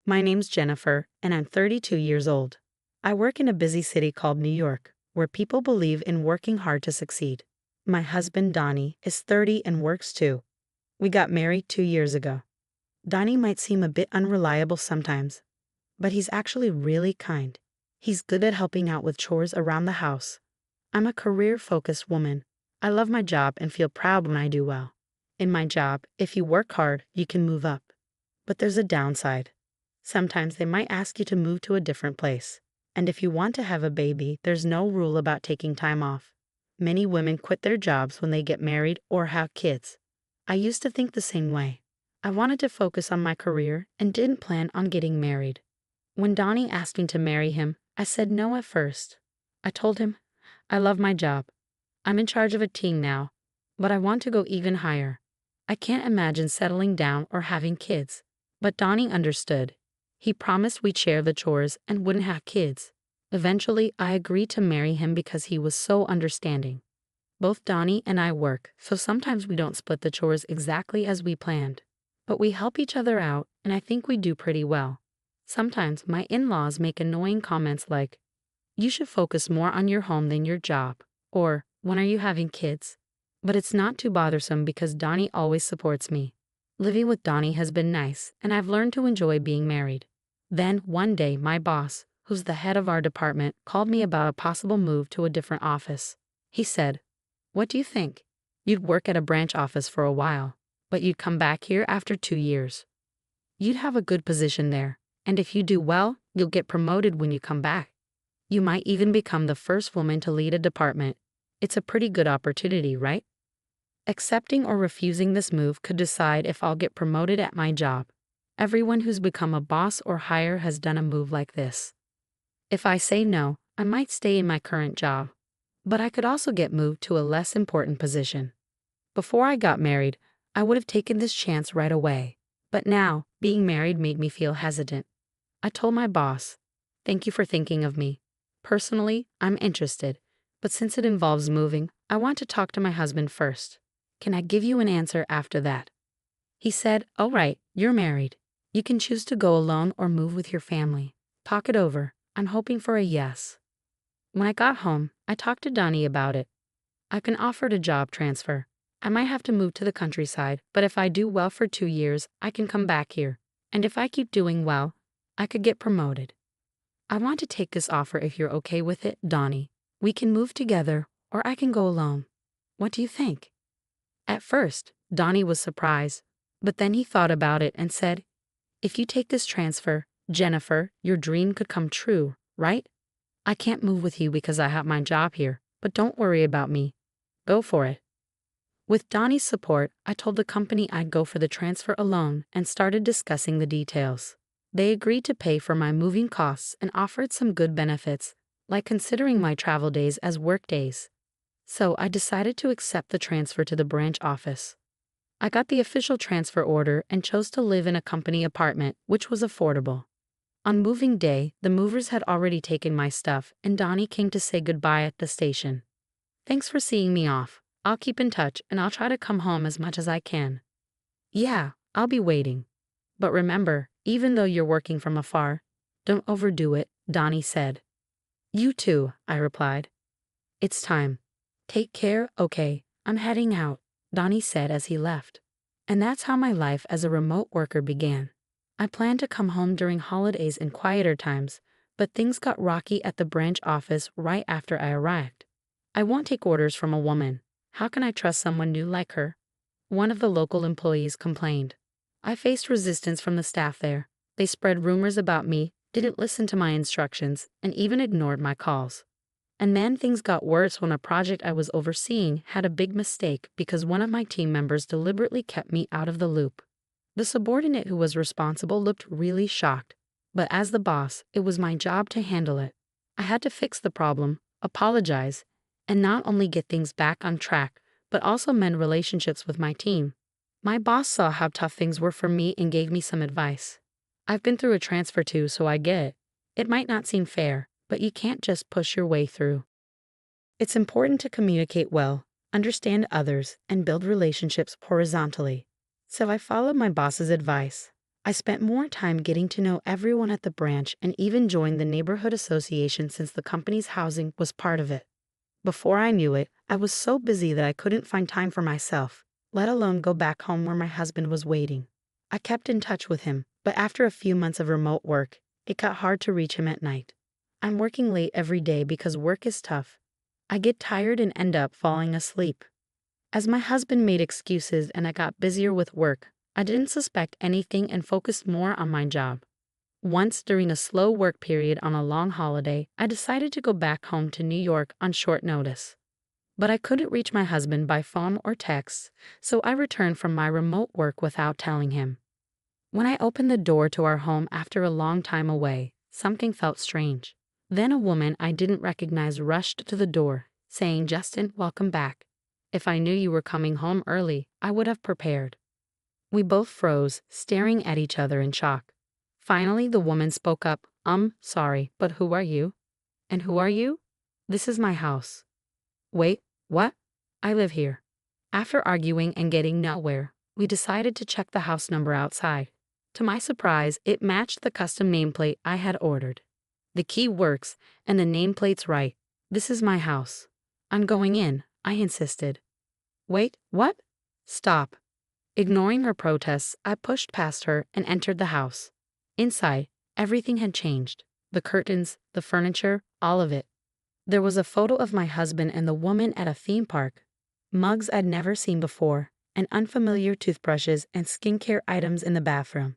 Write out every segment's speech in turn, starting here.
My name's Jennifer, and I'm 32 years old. I work in a busy city called New York, where people believe in working hard to succeed. My husband, Donnie, is 30 and works too. We got married 2 years ago. Donnie might seem a bit unreliable sometimes, but he's actually really kind. He's good at helping out with chores around the house. I'm a career-focused woman. I love my job and feel proud when I do well. In my job, if you work hard, you can move up. But there's a downside. Sometimes they might ask you to move to a different place. And if you want to have a baby, there's no rule about taking time off. Many women quit their jobs when they get married or have kids. I used to think the same way. I wanted to focus on my career and didn't plan on getting married. When Donnie asked me to marry him, I said no at first. I told him, I love my job. I'm in charge of a team now, but I want to go even higher. I can't imagine settling down or having kids. But Donnie understood. He promised we'd share the chores and wouldn't have kids. Eventually, I agreed to marry him because he was so understanding. Both Donnie and I work, so sometimes we don't split the chores exactly as we planned. But we help each other out, and I think we do pretty well. Sometimes my in-laws make annoying comments like, "You should focus more on your home than your job," or, "When are you having kids?" But it's not too bothersome because Donnie always supports me. Living with Donnie has been nice, and I've learned to enjoy being married. Then, one day, my boss, who's the head of our department, called me about a possible move to a different office. He said, "What do you think? You'd work at a branch office for a while, but you'd come back here after 2 years. You'd have a good position there, and if you do well, you'll get promoted when you come back. You might even become the first woman to lead a department. It's a pretty good opportunity, right?" Accepting or refusing this move could decide if I'll get promoted at my job. Everyone who's become a boss or higher has done a move like this. If I say no, I might stay in my current job, but I could also get moved to a less important position. Before I got married, I would have taken this chance right away, but now, being married made me feel hesitant. I told my boss, "Thank you for thinking of me. Personally, I'm interested, but since it involves moving, I want to talk to my husband first. Can I give you an answer after that?" He said, "All right, you're married. You can choose to go alone or move with your family. Talk it over. I'm hoping for a yes." When I got home, I talked to Donnie about it. I've been offered a job transfer. I might have to move to the countryside, but if I do well for 2 years, I can come back here. And if I keep doing well, I could get promoted. I want to take this offer if you're okay with it, Donnie. We can move together, or I can go alone. What do you think? At first, Donnie was surprised, but then he thought about it and said, "If you take this transfer, Jennifer, your dream could come true, right? I can't move with you because I have my job here, but don't worry about me. Go for it." With Donnie's support, I told the company I'd go for the transfer alone and started discussing the details. They agreed to pay for my moving costs and offered some good benefits, like considering my travel days as work days. So I decided to accept the transfer to the branch office. I got the official transfer order and chose to live in a company apartment, which was affordable. On moving day, the movers had already taken my stuff, and Donnie came to say goodbye at the station. "Thanks for seeing me off. I'll keep in touch, and I'll try to come home as much as I can." "Yeah, I'll be waiting. But remember, even though you're working from afar, don't overdo it," Donnie said. "You too," I replied. "It's time. Take care, okay? I'm heading out," Donnie said as he left. And that's how my life as a remote worker began. I planned to come home during holidays and quieter times, but things got rocky at the branch office right after I arrived. I won't take orders from a woman. How can I trust someone new like her? One of the local employees complained. I faced resistance from the staff there. They spread rumors about me, didn't listen to my instructions, and even ignored my calls. And then things got worse when a project I was overseeing had a big mistake because one of my team members deliberately kept me out of the loop. The subordinate who was responsible looked really shocked, but as the boss, it was my job to handle it. I had to fix the problem, apologize, and not only get things back on track, but also mend relationships with my team. My boss saw how tough things were for me and gave me some advice. I've been through a transfer too, so I get it. It might not seem fair, but you can't just push your way through. It's important to communicate well, understand others, and build relationships horizontally. So I followed my boss's advice. I spent more time getting to know everyone at the branch and even joined the neighborhood association since the company's housing was part of it. Before I knew it, I was so busy that I couldn't find time for myself, let alone go back home where my husband was waiting. I kept in touch with him, but after a few months of remote work, it got hard to reach him at night. I'm working late every day because work is tough. I get tired and end up falling asleep. As my husband made excuses and I got busier with work, I didn't suspect anything and focused more on my job. Once during a slow work period on a long holiday, I decided to go back home to New York on short notice. But I couldn't reach my husband by phone or text, so I returned from my remote work without telling him. When I opened the door to our home after a long time away, something felt strange. Then a woman I didn't recognize rushed to the door, saying, "Justin, welcome back. If I knew you were coming home early, I would have prepared." We both froze, staring at each other in shock. Finally, the woman spoke up, Sorry, but who are you? And who are you? This is my house." "Wait, what? I live here." After arguing and getting nowhere, we decided to check the house number outside. To my surprise, it matched the custom nameplate I had ordered. The key works, and the nameplate's right. "This is my house. I'm going in," I insisted. "Wait, what?" "Stop." Ignoring her protests, I pushed past her and entered the house. Inside, everything had changed. The curtains, the furniture, all of it. There was a photo of my husband and the woman at a theme park, mugs I'd never seen before, and unfamiliar toothbrushes and skincare items in the bathroom.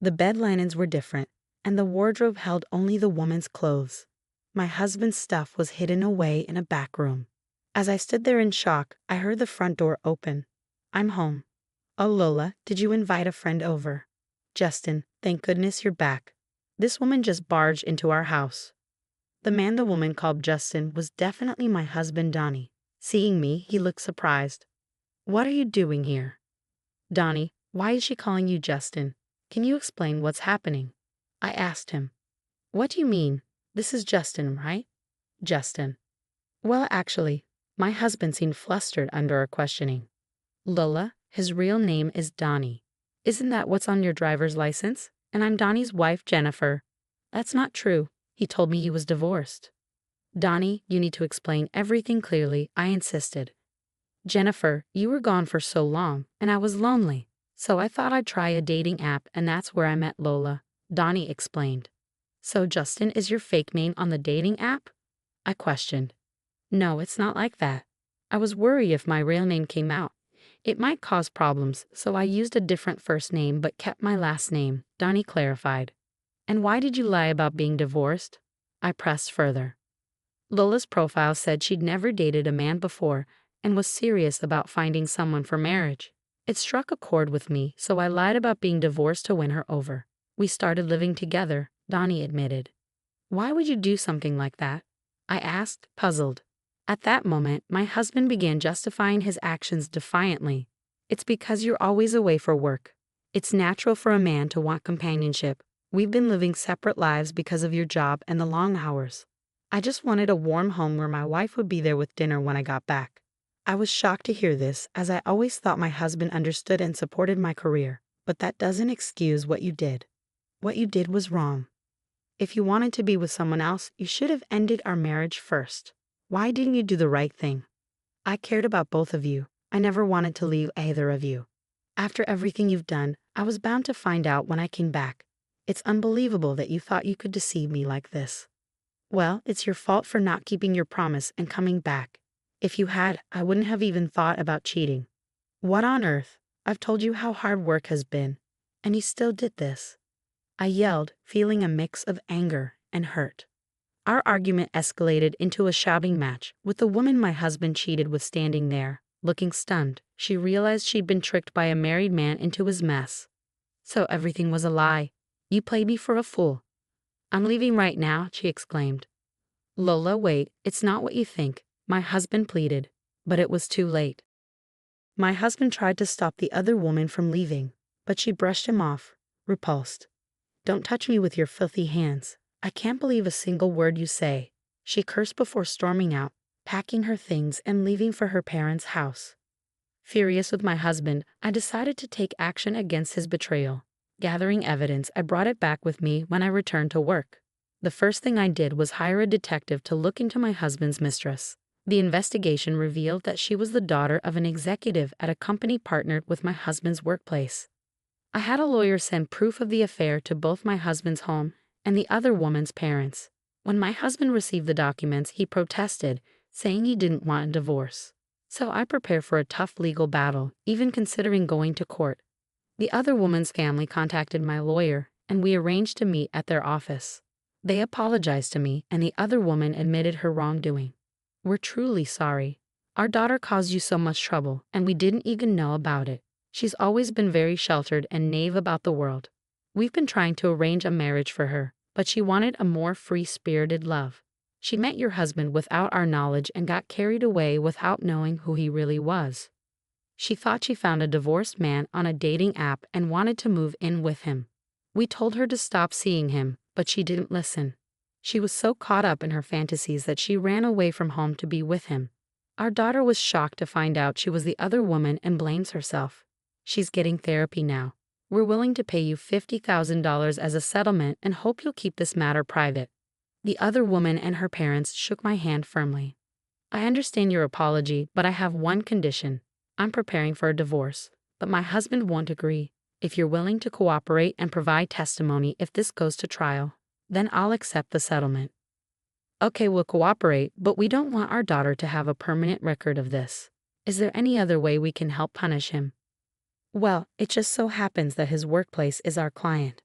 The bed linens were different, and the wardrobe held only the woman's clothes. My husband's stuff was hidden away in a back room. As I stood there in shock, I heard the front door open. "I'm home." "Oh, Lola, did you invite a friend over?" "Justin, thank goodness you're back. This woman just barged into our house." The man the woman called Justin was definitely my husband, Donnie. Seeing me, he looked surprised. "What are you doing here?" "Donnie, why is she calling you Justin? Can you explain what's happening?" I asked him. "What do you mean? This is Justin, right?" "Justin." "Well, actually," my husband seemed flustered under our questioning. "Lola, his real name is Donnie. Isn't that what's on your driver's license? And I'm Donnie's wife, Jennifer." "That's not true. He told me he was divorced." "Donnie, you need to explain everything clearly," I insisted. "Jennifer, you were gone for so long, and I was lonely. So I thought I'd try a dating app, and that's where I met Lola," Donnie explained. "So Justin is your fake name on the dating app?" I questioned. "No, it's not like that. I was worried if my real name came out. It might cause problems, so I used a different first name but kept my last name," Donnie clarified. "And why did you lie about being divorced?" I pressed further. Lola's profile said she'd never dated a man before and was serious about finding someone for marriage. It struck a chord with me, so I lied about being divorced to win her over. "We started living together," Donnie admitted. "Why would you do something like that?" I asked, puzzled. At that moment, my husband began justifying his actions defiantly. "It's because you're always away for work. It's natural for a man to want companionship. We've been living separate lives because of your job and the long hours. I just wanted a warm home where my wife would be there with dinner when I got back." I was shocked to hear this, as I always thought my husband understood and supported my career. "But that doesn't excuse what you did. What you did was wrong. If you wanted to be with someone else, you should have ended our marriage first. Why didn't you do the right thing? I cared about both of you. I never wanted to leave either of you. After everything you've done, I was bound to find out when I came back. It's unbelievable that you thought you could deceive me like this." "Well, it's your fault for not keeping your promise and coming back. If you had, I wouldn't have even thought about cheating." "What on earth? I've told you how hard work has been, and you still did this," I yelled, feeling a mix of anger and hurt. Our argument escalated into a shouting match, with the woman my husband cheated with standing there, looking stunned. She realized she'd been tricked by a married man into his mess. "So everything was a lie. You played me for a fool." "I'm leaving right now," she exclaimed. "Lola, wait, it's not what you think," my husband pleaded, but it was too late. My husband tried to stop the other woman from leaving, but she brushed him off, repulsed. "Don't touch me with your filthy hands. I can't believe a single word you say," she cursed before storming out, packing her things and leaving for her parents' house. Furious with my husband, I decided to take action against his betrayal. Gathering evidence, I brought it back with me when I returned to work. The first thing I did was hire a detective to look into my husband's mistress. The investigation revealed that she was the daughter of an executive at a company partnered with my husband's workplace. I had a lawyer send proof of the affair to both my husband's home and the other woman's parents. When my husband received the documents, he protested, saying he didn't want a divorce. So I prepared for a tough legal battle, even considering going to court. The other woman's family contacted my lawyer, and we arranged to meet at their office. They apologized to me, and the other woman admitted her wrongdoing. "We're truly sorry. Our daughter caused you so much trouble, and we didn't even know about it. She's always been very sheltered and naive about the world. We've been trying to arrange a marriage for her, but she wanted a more free-spirited love. She met your husband without our knowledge and got carried away without knowing who he really was. She thought she found a divorced man on a dating app and wanted to move in with him. We told her to stop seeing him, but she didn't listen. She was so caught up in her fantasies that she ran away from home to be with him. Our daughter was shocked to find out she was the other woman and blames herself. She's getting therapy now. We're willing to pay you $50,000 as a settlement and hope you'll keep this matter private." The other woman and her parents shook my hand firmly. "I understand your apology, but I have one condition. I'm preparing for a divorce, but my husband won't agree. If you're willing to cooperate and provide testimony if this goes to trial, then I'll accept the settlement." "Okay, we'll cooperate, but we don't want our daughter to have a permanent record of this. Is there any other way we can help punish him?" "Well, it just so happens that his workplace is our client."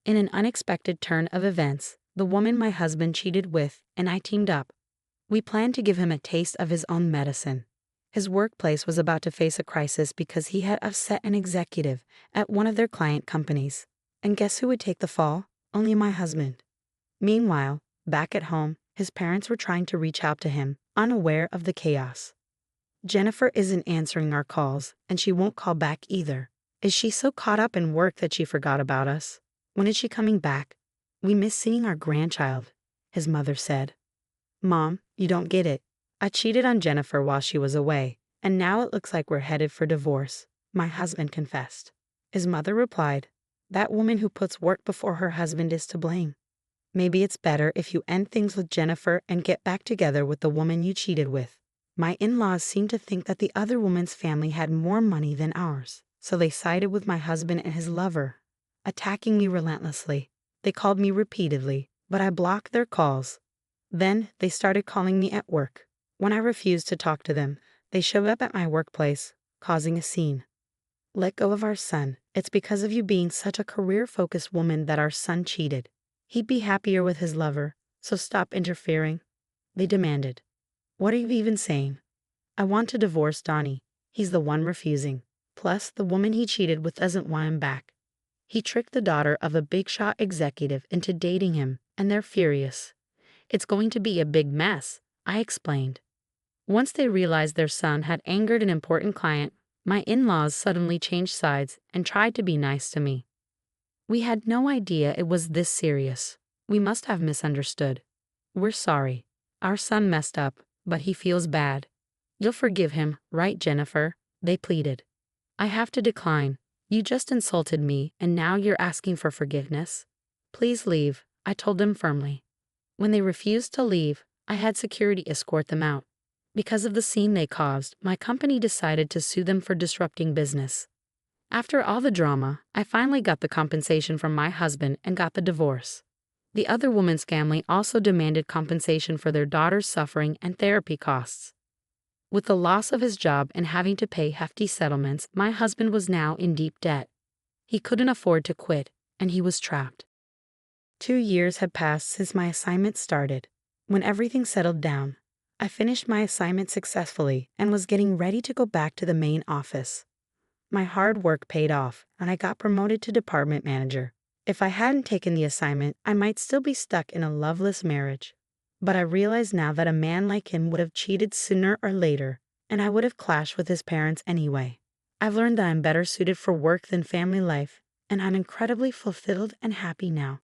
In an unexpected turn of events, the woman my husband cheated with and I teamed up. We planned to give him a taste of his own medicine. His workplace was about to face a crisis because he had upset an executive at one of their client companies. And guess who would take the fall? Only my husband. Meanwhile, back at home, his parents were trying to reach out to him, unaware of the chaos. "Jennifer isn't answering our calls, and she won't call back either. Is she so caught up in work that she forgot about us? When is she coming back? We miss seeing our grandchild," his mother said. "Mom, you don't get it. I cheated on Jennifer while she was away, and now it looks like we're headed for divorce," my husband confessed. His mother replied, "That woman who puts work before her husband is to blame. Maybe it's better if you end things with Jennifer and get back together with the woman you cheated with." My in-laws seemed to think that the other woman's family had more money than ours, so they sided with my husband and his lover, attacking me relentlessly. They called me repeatedly, but I blocked their calls. Then they started calling me at work. When I refused to talk to them, they showed up at my workplace, causing a scene. "Let go of our son. It's because of you being such a career-focused woman that our son cheated. He'd be happier with his lover, so stop interfering," they demanded. "What are you even saying? I want to divorce Donnie. He's the one refusing. Plus, the woman he cheated with doesn't want him back. He tricked the daughter of a big-shot executive into dating him, and they're furious. It's going to be a big mess," I explained. Once they realized their son had angered an important client, my in-laws suddenly changed sides and tried to be nice to me. "We had no idea it was this serious. We must have misunderstood. We're sorry. Our son messed up, but he feels bad. You'll forgive him, right, Jennifer?" they pleaded. "I have to decline. You just insulted me, and now you're asking for forgiveness? Please leave," I told them firmly. When they refused to leave, I had security escort them out. Because of the scene they caused, my company decided to sue them for disrupting business. After all the drama, I finally got the compensation from my husband and got the divorce. The other woman's family also demanded compensation for their daughter's suffering and therapy costs. With the loss of his job and having to pay hefty settlements, my husband was now in deep debt. He couldn't afford to quit, and he was trapped. 2 years had passed since my assignment started. When everything settled down, I finished my assignment successfully and was getting ready to go back to the main office. My hard work paid off, and I got promoted to department manager. If I hadn't taken the assignment, I might still be stuck in a loveless marriage. But I realize now that a man like him would have cheated sooner or later, and I would have clashed with his parents anyway. I've learned that I'm better suited for work than family life, and I'm incredibly fulfilled and happy now.